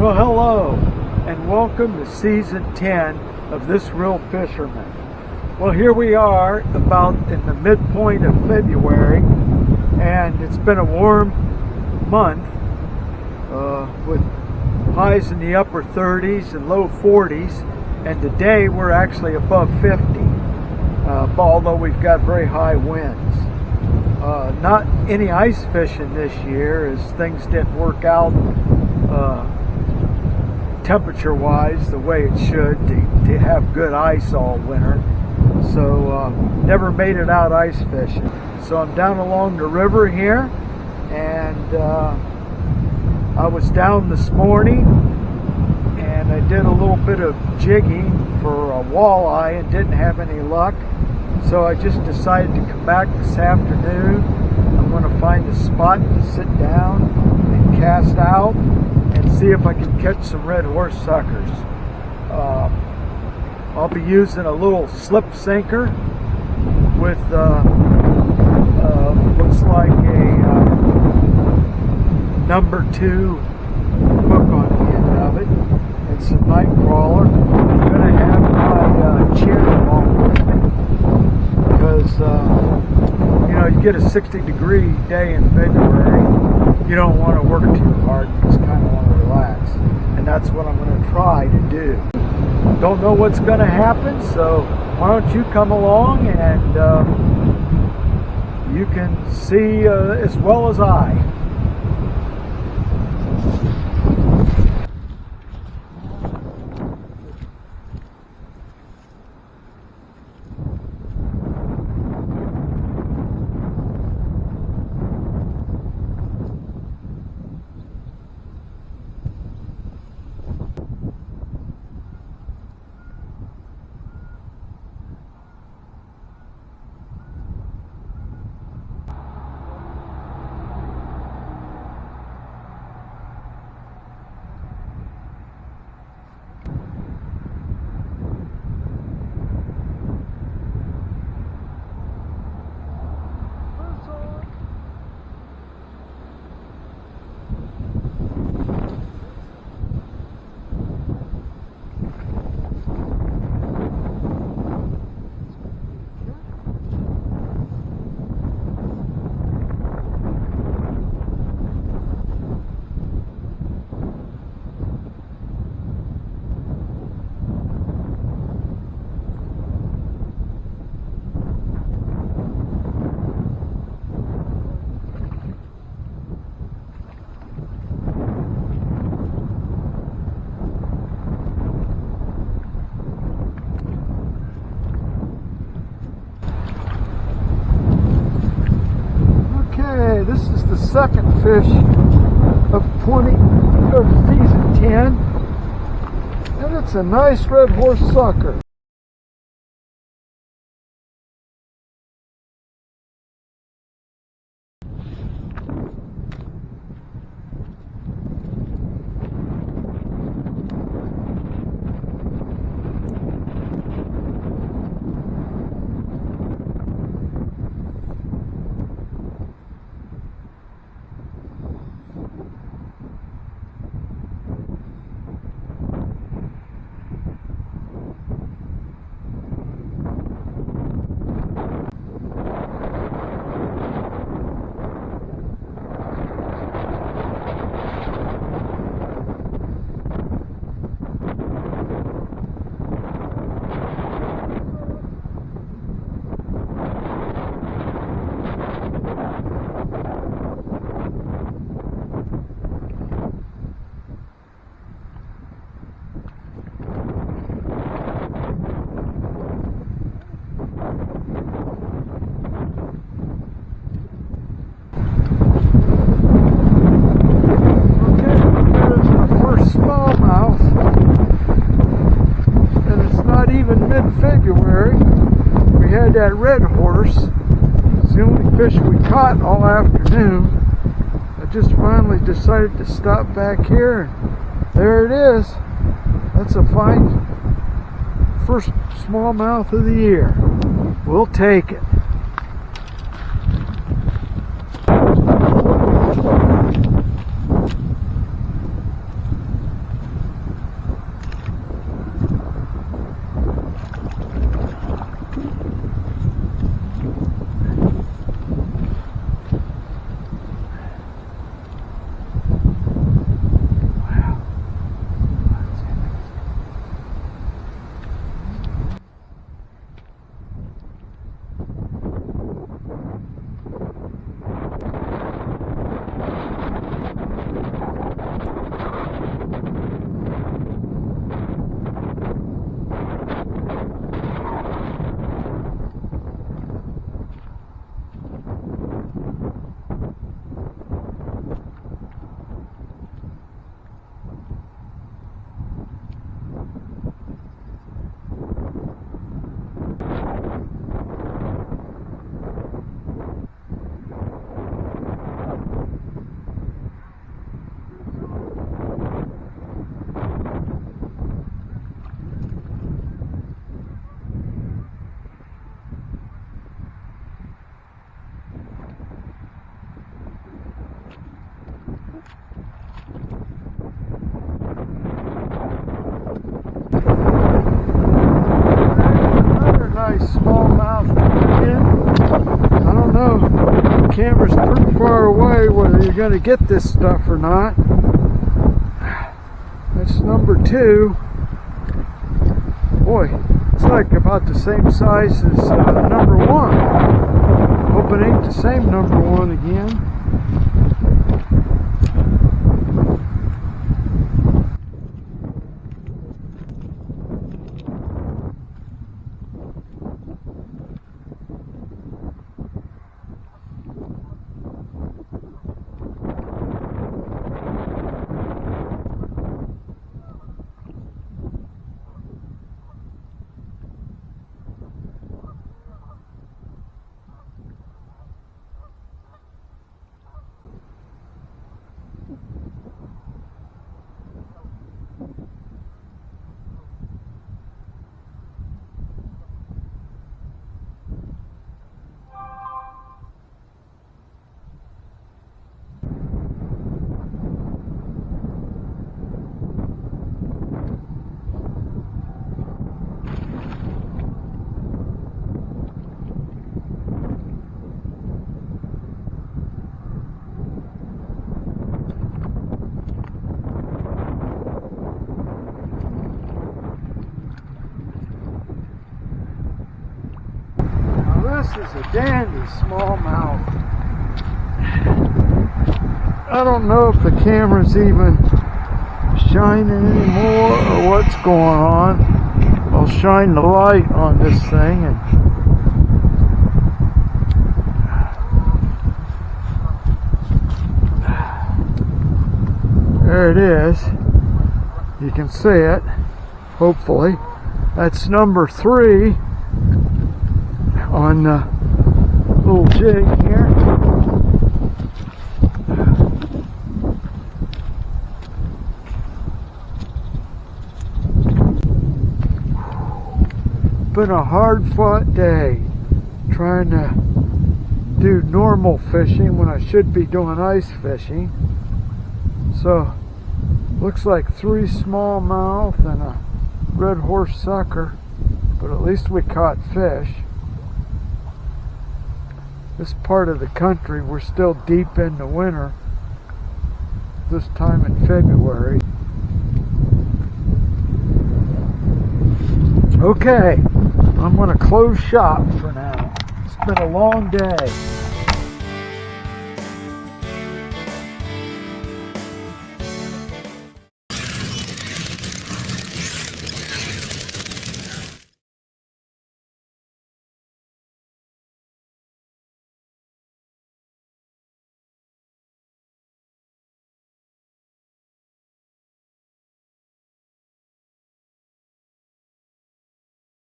Well, hello, and welcome to Season 10 of This Real Fisherman. Well, here we are about in the midpoint of February, and it's been a warm month with highs in the upper 30s and low 40s, and today we're actually above 50, although we've got very high winds. Not any ice fishing this year, as things didn't work out temperature-wise the way it should to have good ice all winter. So never made it out ice fishing. So I'm down along the river here, and I was down this morning and I did a little bit of jigging for a walleye and didn't have any luck. So I just decided to come back this afternoon. I'm going to find a spot to sit down and cast out and see if I can catch some red horse suckers. I'll be using a little slip sinker with looks like a number 2 hook on the end of it and some night crawler. I'm going to have my chair along with me because you know, you get a 60-degree day in February, you don't want to work too hard, you just kind of want to relax, and that's what I'm going to try to do. Don't know what's going to happen, so why don't you come along and you can see as well as I. This is the second fish of season 10, and it's a nice red horse sucker. February, we had that red horse. It's the only fish we caught all afternoon. I just finally decided to stop back here, and there it is. That's a fine first smallmouth of the year. We'll take it. camera's pretty far away whether you're going to get this stuff or not. That's number 2. Boy, it's like about the same size as number 1. Hope it ain't the same number 1 again. This is a dandy smallmouth. I don't know if the camera's even shining anymore or what's going on. I'll shine the light on this thing and there it is. You can see it, hopefully. That's number 3 on the little jig here. Been a hard-fought day trying to do normal fishing when I should be doing ice fishing. So looks like 3 smallmouth and a red horse sucker, but at least we caught fish. This part of the country, we're still deep into winter this time in February. Okay, I'm going to close shop for now. It's been a long day.